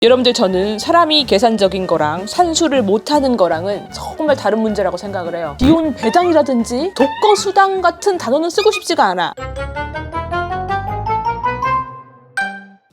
여러분들, 저는 사람이 계산적인 거랑 산수를 못하는 거랑은 정말 다른 문제라고 생각을 해요. 비혼 배당이라든지 독거수당 같은 단어는 쓰고 싶지가 않아.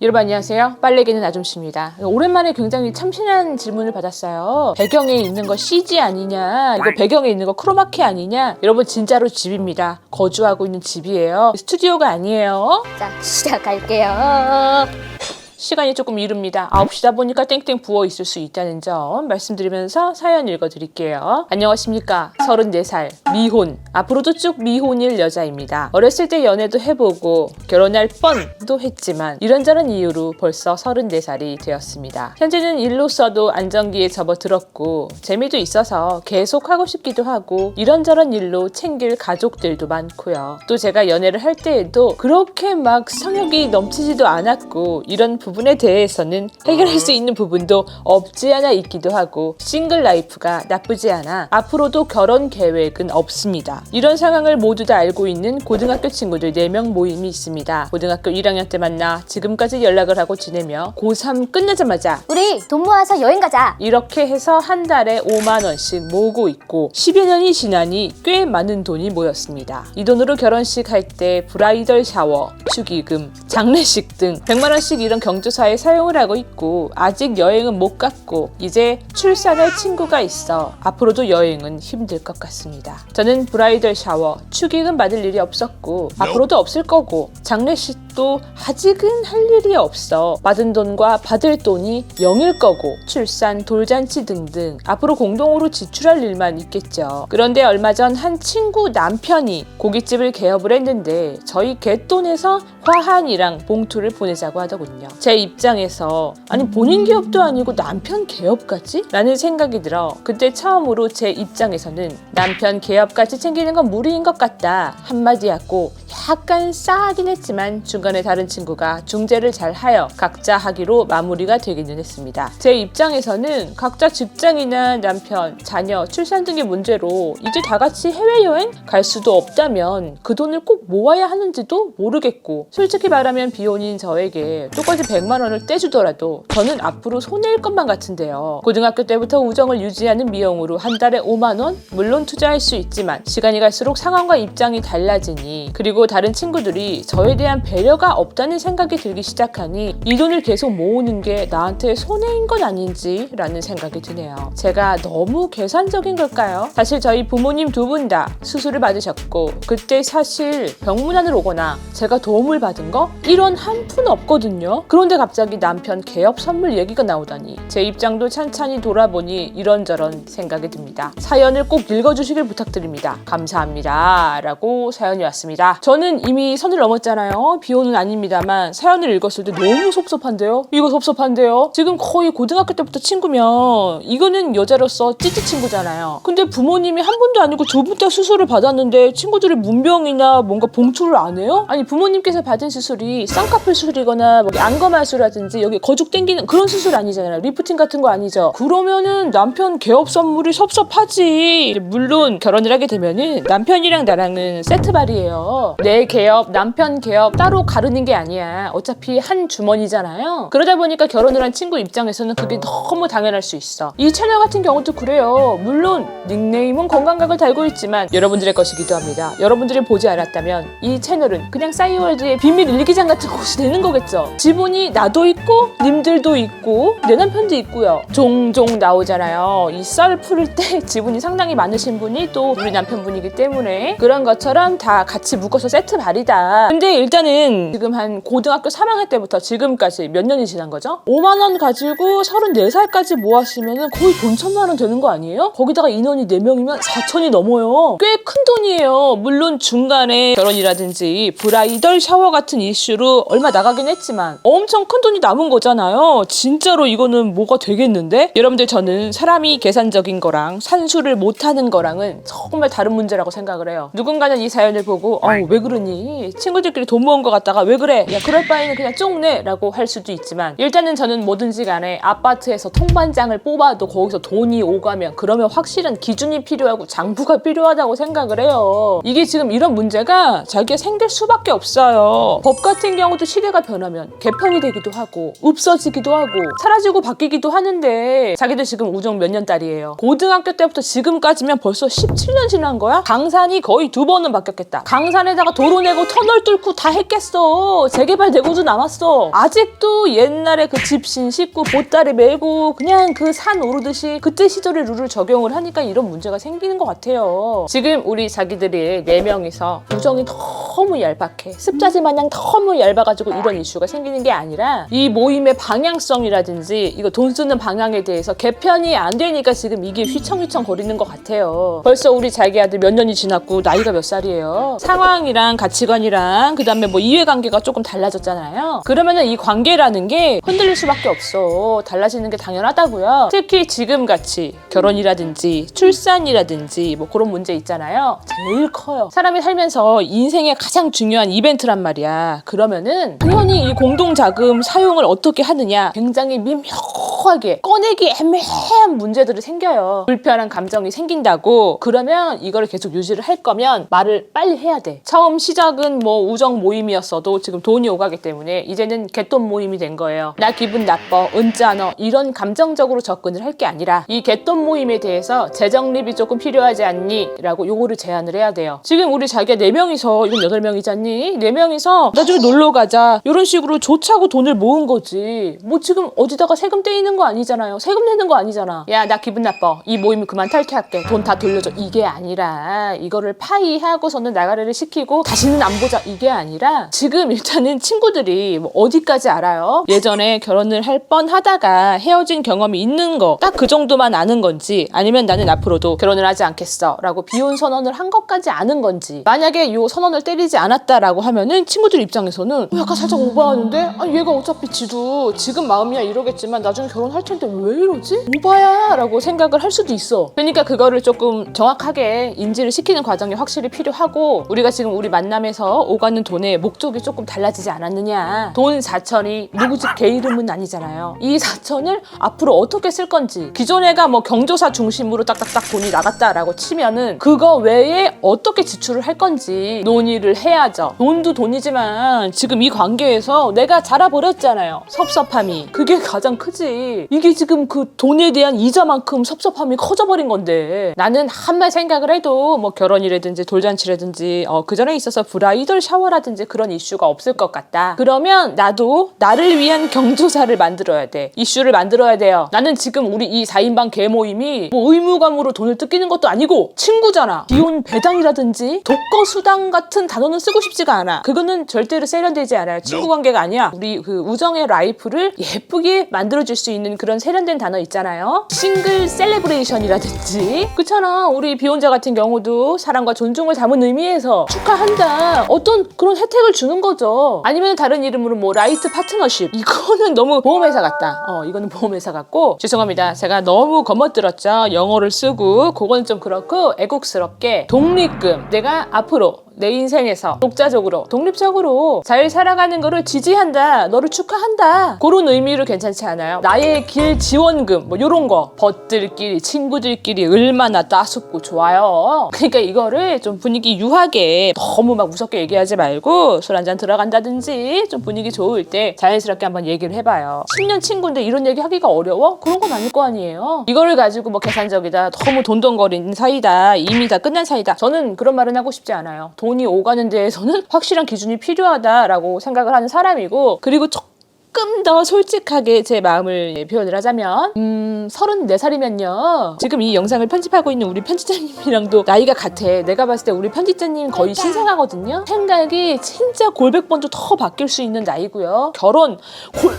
여러분 안녕하세요. 빨래개는 아줌씨입니다. 오랜만에 굉장히 참신한 질문을 받았어요. 배경에 있는 거 CG 아니냐, 이거 배경에 있는 거 크로마키 아니냐. 여러분, 진짜로 집입니다. 거주하고 있는 집이에요. 스튜디오가 아니에요. 자, 시작할게요. 시간이 조금 이릅니다. 9시다 보니까 땡땡 부어 있을 수 있다는 점 말씀드리면서 사연 읽어드릴게요. 안녕하십니까. 34살 미혼, 앞으로도 쭉 미혼일 여자입니다. 어렸을 때 연애도 해보고 결혼할 뻔도 했지만 이런저런 이유로 벌써 34살이 되었습니다. 현재는 일로서도 안정기에 접어들었고 재미도 있어서 계속 하고 싶기도 하고 이런저런 일로 챙길 가족들도 많고요. 또 제가 연애를 할 때에도 그렇게 막 성욕이 넘치지도 않았고 이런 부분에 대해서는 해결할 수 있는 부분도 없지 않아 있기도 하고 싱글 라이프가 나쁘지 않아 앞으로도 결혼 계획은 없습니다. 이런 상황을 모두 다 알고 있는 고등학교 친구들 4명 모임이 있습니다. 고등학교 1학년 때 만나 지금까지 연락을 하고 지내며 고3 끝나자마자 우리 돈 모아서 여행 가자. 이렇게 해서 한 달에 5만 원씩 모으고 있고 10여 년이 지나니 꽤 많은 돈이 모였습니다. 이 돈으로 결혼식 할 때 브라이덜 샤워, 축의금, 장례식 등 100만 원씩 이런 경조사에 사용을 하고 있고 아직 여행은 못 갔고 이제 출산할 친구가 있어 앞으로도 여행은 힘들 것 같습니다. 저는 브라이덜 샤워, 축의금 받을 일이 없었고 앞으로도 없을 거고 장례식도 아직은 할 일이 없어 받은 돈과 받을 돈이 0일 거고 출산, 돌잔치 등등 앞으로 공동으로 지출할 일만 있겠죠. 그런데 얼마 전 한 친구 남편이 고깃집을 개업을 했는데 저희 갯돈에서 화환이랑 봉투를 보내자고 하더군요. 제 입장에서 아니 본인 기업도 아니고 남편 개업까지? 라는 생각이 들어 그때 처음으로 제 입장에서는 남편 개업까지 챙기는 건 무리인 것 같다 한마디 하고 약간 싸하긴 했지만 중간에 다른 친구가 중재를 잘 하여 각자 하기로 마무리가 되기는 했습니다. 제 입장에서는 각자 직장이나 남편, 자녀, 출산 등의 문제로 이제 다 같이 해외여행 갈 수도 없다면 그 돈을 꼭 모아야 하는지도 모르겠고 솔직히 말하면 비혼인 저에게 똑같이 100만 원을 떼주더라도 저는 앞으로 손해일 것만 같은데요. 고등학교 때부터 우정을 유지하는 미용으로 한 달에 5만 원? 물론 투자할 수 있지만 시간이 갈수록 상황과 입장이 달라지니 그리고 다른 친구들이 저에 대한 배려가 없다는 생각이 들기 시작하니 이 돈을 계속 모으는 게 나한테 손해인 건 아닌지 라는 생각이 드네요. 제가 너무 계산적인 걸까요? 사실 저희 부모님 두 분 다 수술을 받으셨고 그때 사실 병문안을 오거나 제가 도움을 받은 거 1원 한 푼 없거든요. 그런데 갑자기 남편 개업 선물 얘기가 나오다니 제 입장도 찬찬히 돌아보니 이런저런 생각이 듭니다. 사연을 꼭 읽어주시길 부탁드립니다. 감사합니다. 라고 사연이 왔습니다. 저는 이미 선을 넘었잖아요. 비혼은 아닙니다만 사연을 읽었을 때 너무 섭섭한데요? 이거 섭섭한데요? 지금 거의 고등학교 때부터 친구면 이거는 여자로서 찌찌 친구잖아요. 근데 부모님이 한 분도 아니고 두 분 다 수술을 받았는데 친구들이 문병이나 뭔가 봉투를 안 해요? 아니 부모님께서 받은 수술이 쌍꺼풀 수술이거나 뭐 안검하수라든지 여기 거죽 땡기는 그런 수술 아니잖아요. 리프팅 같은 거 아니죠. 그러면은 남편 개업 선물이 섭섭하지. 물론 결혼을 하게 되면은 남편이랑 나랑은 세트발이에요. 내 개업, 남편 개업 따로 가르는 게 아니야. 어차피 한 주머니잖아요. 그러다 보니까 결혼을 한 친구 입장에서는 그게 너무 당연할 수 있어. 이 채널 같은 경우도 그래요. 물론 닉네임은 건강각을 달고 있지만 여러분들의 것이기도 합니다. 여러분들이 보지 않았다면 이 채널은 그냥 싸이월드의 비밀 일기장 같은 곳이 되는 거겠죠. 지분이 나도 있고 님들도 있고 내 남편도 있고요. 종종 나오잖아요. 이 썰 풀을 때 지분이 상당히 많으신 분이 또 우리 남편분이기 때문에 그런 것처럼 다 같이 묶어서 세트 발이다. 근데 일단은 지금 한 고등학교 3학년 때부터 지금까지 몇 년이 지난 거죠? 5만 원 가지고 34살까지 모았으면 거의 돈 1,000만 원 되는 거 아니에요? 거기다가 인원이 4명이면 4천이 넘어요. 꽤 큰 돈이에요. 물론 중간에 결혼이라든지 브라이덜 샤워 같은 이슈로 얼마 나가긴 했지만 엄청 큰 돈이 남은 거잖아요. 진짜로 이거는 뭐가 되겠는데? 여러분들, 저는 사람이 계산적인 거랑 산수를 못하는 거랑은 정말 다른 문제라고 생각을 해요. 누군가는 이 사연을 보고 왜 왜 그러니? 친구들끼리 돈 모은 거 갖다가 왜 그래? 야 그럴 바에는 그냥 쪽내 라고 할 수도 있지만 일단은 저는 뭐든지 간에 아파트에서 통반장을 뽑아도 거기서 돈이 오가면 그러면 확실한 기준이 필요하고 장부가 필요하다고 생각을 해요. 이게 지금 이런 문제가 자기가 생길 수밖에 없어요. 법 같은 경우도 시대가 변하면 개편이 되기도 하고 없어지기도 하고 사라지고 바뀌기도 하는데 자기들 지금 우정 몇 년 딸이에요. 고등학교 때부터 지금까지면 벌써 17년 지난 거야? 강산이 거의 2번은 바뀌었겠다. 강산에다가 도로 내고 터널 뚫고 다 했겠어. 재개발 되고도 남았어. 아직도 옛날에 그 집신 싣고 보따리 메고 그냥 그 산 오르듯이 그때 시절의 룰을 적용을 하니까 이런 문제가 생기는 것 같아요. 지금 우리 자기들이 4명이서 우정이 너무 얄팍해. 습자지 마냥 너무 얇아가지고 이런 이슈가 생기는 게 아니라 이 모임의 방향성이라든지 이거 돈 쓰는 방향에 대해서 개편이 안 되니까 지금 이게 휘청휘청 거리는 것 같아요. 벌써 우리 자기 아들 몇 년이 지났고 나이가 몇 살이에요. 상황이랑 가치관이랑 그 다음에 뭐 이해관계가 조금 달라졌잖아요. 그러면은 이 관계라는 게 흔들릴 수밖에 없어. 달라지는 게 당연하다고요. 특히 지금같이 결혼이라든지 출산이라든지 뭐 그런 문제 있잖아요. 제일 커요. 사람이 살면서 인생의 가장 중요한 이벤트란 말이야. 그러면은 당연히 이 공동자금 사용을 어떻게 하느냐 굉장히 미묘하게 꺼내기 애매한 문제들이 생겨요. 불편한 감정이 생긴다고 그러면 이거를 계속 유지를 할 거면 말을 빨리 해야 돼. 처음 시작은 뭐 우정 모임이었어도 지금 돈이 오가기 때문에 이제는 갯돈 모임이 된 거예요. 나 기분 나빠 언짢아 이런 감정적으로 접근을 할 게 아니라 이 갯돈 모임에 대해서 재정립이 조금 필요하지 않니? 라고 요거를 제안을 해야 돼요. 지금 우리 자기가 4명이서 이건 8명이잖니? 4명이서 나중에 놀러 가자 이런 식으로 좋자고 돈을 모은 거지. 뭐 지금 어디다가 세금 떼이는 거 아니잖아요. 세금 내는 거 아니잖아. 야 나 기분 나빠 이 모임 그만 탈퇴할게 돈 다 돌려줘 이게 아니라 이거를 파이하고서는 나가래를 시키고 다시는 안 보자 이게 아니라 지금 일단은 친구들이 뭐 어디까지 알아요? 예전에 결혼을 할 뻔하다가 헤어진 경험이 있는 거 딱 그 정도만 아는 건지 아니면 나는 앞으로도 결혼을 하지 않겠어 라고 비혼 선언을 한 것까지 아는 건지 만약에 이 선언을 때리지 않았다라고 하면은 친구들 입장에서는 약간 살짝 오버하는데 아니 얘가 어차피 지도 지금 마음이야 이러겠지만 나중에 결혼할 텐데 왜 이러지? 오바야 라고 생각을 할 수도 있어. 그러니까 그거를 조금 정확하게 인지를 시키는 과정이 확실히 필요하고 우리가 지금 우리 만남에서 오가는 돈의 목적이 조금 달라지지 않았느냐. 돈 4천이 누구 집 개 이름은 아니잖아요. 이 4천을 앞으로 어떻게 쓸 건지 기존에가 뭐 경조사 중심으로 딱딱딱 돈이 나갔다라고 치면은 그거 외에 어떻게 지출을 할 건지 논의를 해야죠. 돈도 돈이지만 지금 이 관계에서 내가 자라버렸잖아요. 섭섭함이 그게 가장 크지. 이게 지금 그 돈에 대한 이자만큼 섭섭함이 커져버린 건데 나는 한말 생각을 해도 뭐 결혼이라든지 돌잔치라든지 그 전에 있어서 브라이덜 샤워라든지 그런 이슈가 없을 것 같다. 그러면 나도 나를 위한 경조사를 만들어야 돼. 이슈를 만들어야 돼요. 나는 지금 우리 이 4인방 개모임이 뭐 의무감으로 돈을 뜯기는 것도 아니고 친구잖아. 비혼 배당이라든지 독거수당 같은 단어는 쓰고 싶지가 않아. 그거는 절대로 세련되지 않아요. 친구 관계가 아니야. 우리 그 우정의 라이프를 예쁘게 만들어줄 수 있는 그런 세련된 단어 있잖아요. 싱글 셀레브레이션이라든지 그렇잖아. 우리 비혼자 같은 경우도 사랑과 존중을 담은 의미에서 축하한다. 어떤 그런 혜택을 주는 거죠. 아니면 다른 이름으로 뭐 라이트 파트너십 이거는 너무 보험회사 같다. 이거는 보험회사 같고 죄송합니다. 제가 너무 거멋들었죠. 영어를 쓰고 그거는 좀 그렇고 애국스럽게 독립금 내가 앞으로 내 인생에서 독자적으로 독립적으로 잘 살아가는 거를 지지한다. 너를 축하한다. 그런 의미로 괜찮지 않아요? 나의 길 지원금 뭐 이런 거 벗들끼리 친구들끼리 얼마나 따숩고 좋아요. 그러니까 이거를 좀 분위기 유하게 너무 막 무섭게 얘기하지 말고 술 한잔 들어간다든지 좀 분위기 좋을 때 자연스럽게 한번 얘기를 해봐요. 10년 친구인데 이런 얘기 하기가 어려워? 그런 건 아닐 거 아니에요. 이거를 가지고 뭐 계산적이다. 너무 돈돈거리는 사이다. 이미 다 끝난 사이다. 저는 그런 말은 하고 싶지 않아요. 돈이 오가는 데에서는 확실한 기준이 필요하다라고 생각을 하는 사람이고 그리고 조금 더 솔직하게 제 마음을 표현을 하자면 34살이면요 지금 이 영상을 편집하고 있는 우리 편집자님이랑도 나이가 같아. 내가 봤을 때 우리 편집자님 거의 신생아거든요. 생각이 진짜 골백번도 더 바뀔 수 있는 나이고요. 결혼을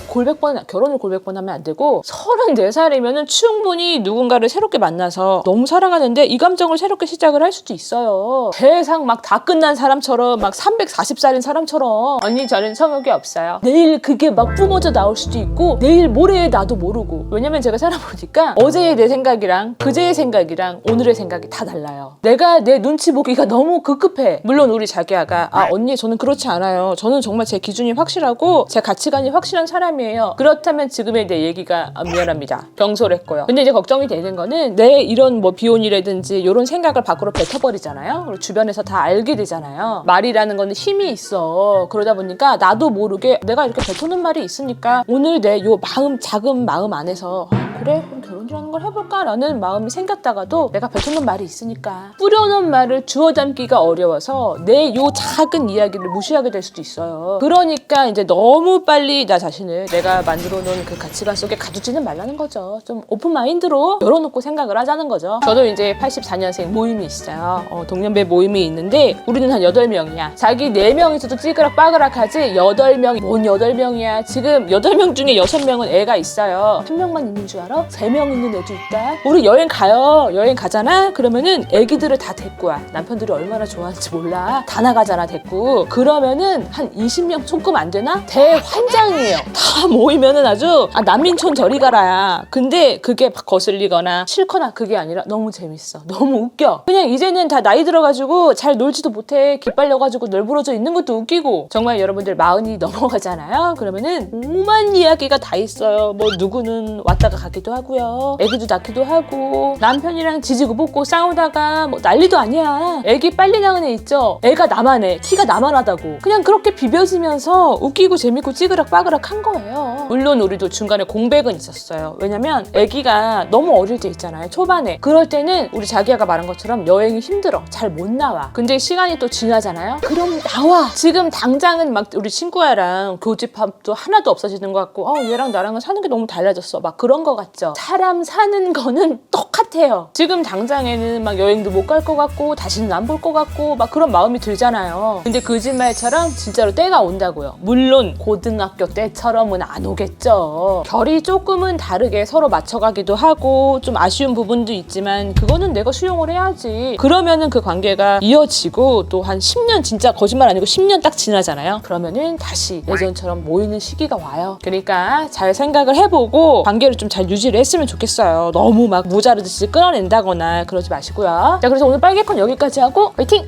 골백번 하면 안 되고 34살이면은 충분히 누군가를 새롭게 만나서 너무 사랑하는데 이 감정을 새롭게 시작을 할 수도 있어요. 세상 막 다 끝난 사람처럼 막 340살인 사람처럼 언니 저는 성욕이 없어요. 내일 그게 막 품어져 나올 수도 있고 내일 모레의 나도 모르고. 왜냐면 제가 살아보니까 어제의 내 생각이랑 그제의 생각이랑 오늘의 생각이 다 달라요. 내가 내 눈치 보기가 너무 급급해. 물론 우리 자기야가 언니 저는 그렇지 않아요. 저는 정말 제 기준이 확실하고 제 가치관이 확실한 사람이에요. 그렇다면 지금의 내 얘기가 미안합니다. 경솔했고요. 근데 이제 걱정이 되는 거는 내 이런 뭐 비혼이라든지 이런 생각을 밖으로 뱉어버리잖아요. 그리고 주변에서 다 알게 되잖아요. 말이라는 건 힘이 있어. 그러다 보니까 나도 모르게 내가 이렇게 뱉어놓은 말이 있으니까 오늘 내 요 마음, 작은 마음 안에서 그래? 그럼 결혼이라는 걸 해볼까? 라는 마음이 생겼다가도 내가 뱉어놓은 말이 있으니까 뿌려놓은 말을 주워 담기가 어려워서 내 요 작은 이야기를 무시하게 될 수도 있어요. 그러니까 이제 너무 빨리 나 자신을 내가 만들어 놓은 그 가치관 속에 가두지는 말라는 거죠. 좀 오픈 마인드로 열어놓고 생각을 하자는 거죠. 저도 이제 84년생 모임이 있어요. 동년배 모임이 있는데 우리는 한 8명이야. 자기 4명이서도 찌그락빠그락 하지 8명, 뭔 8명이야. 지금 8명 중에 6명은 애가 있어요. 1명만 있는 줄 알아? 3명 있는 애도 있다. 우리 여행 가요. 여행 가잖아? 그러면은 애기들을 다 데리고 와. 남편들이 얼마나 좋아하는지 몰라. 다 나가잖아, 데리고. 그러면은 한 20명 손금 안 되나? 대환장이에요. 다 모이면은 아주 난민촌 저리 가라야. 근데 그게 막 거슬리거나 싫거나 그게 아니라 너무 재밌어. 너무 웃겨. 그냥 이제는 다 나이 들어가지고 잘 놀지도 못해. 기빨려가지고 널브러져 있는 것도 웃기고. 정말 여러분들 40이 넘어가잖아요. 그러면은 오만 이야기가 다 있어요. 뭐 누구는 왔다가 가기도 하고요. 애기도 낳기도 하고 남편이랑 지지고 볶고 싸우다가 뭐 난리도 아니야. 애기 빨리 낳은 애 있죠? 애가 나만해. 키가 나만하다고. 그냥 그렇게 비벼지면서 웃기고 재밌고 찌그락빠그락 한 거예요. 물론 우리도 중간에 공백은 있었어요. 왜냐면 애기가 너무 어릴 때 있잖아요. 초반에. 그럴 때는 우리 자기야가 말한 것처럼 여행이 힘들어. 잘 못 나와. 근데 시간이 또 지나잖아요. 그럼 나와. 지금 당장은 막 우리 친구야랑 교집합도 하나도 없어지는 것 같고 얘랑 나랑은 사는 게 너무 달라졌어. 막 그런 거 같죠. 사람 사는 거는 똑같아요. 지금 당장에는 막 여행도 못 갈 것 같고 다시는 안 볼 것 같고 막 그런 마음이 들잖아요. 근데 거짓말처럼 진짜로 때가 온다고요. 물론 고등학교 때처럼은 안 오겠죠. 결이 조금은 다르게 서로 맞춰가기도 하고 좀 아쉬운 부분도 있지만 그거는 내가 수용을 해야지. 그러면은 그 관계가 이어지고 또 한 10년 진짜 거짓말 아니고 10년 딱 지나잖아요. 그러면은 다시 예전처럼 모이는 시기가 와요. 그러니까 잘 생각을 해보고 관계를 좀 잘 유지를 했으면 좋겠어요. 너무 막 모자르듯이 끌어낸다거나 그러지 마시고요. 자, 그래서 오늘 빨개콘 여기까지 하고 화이팅!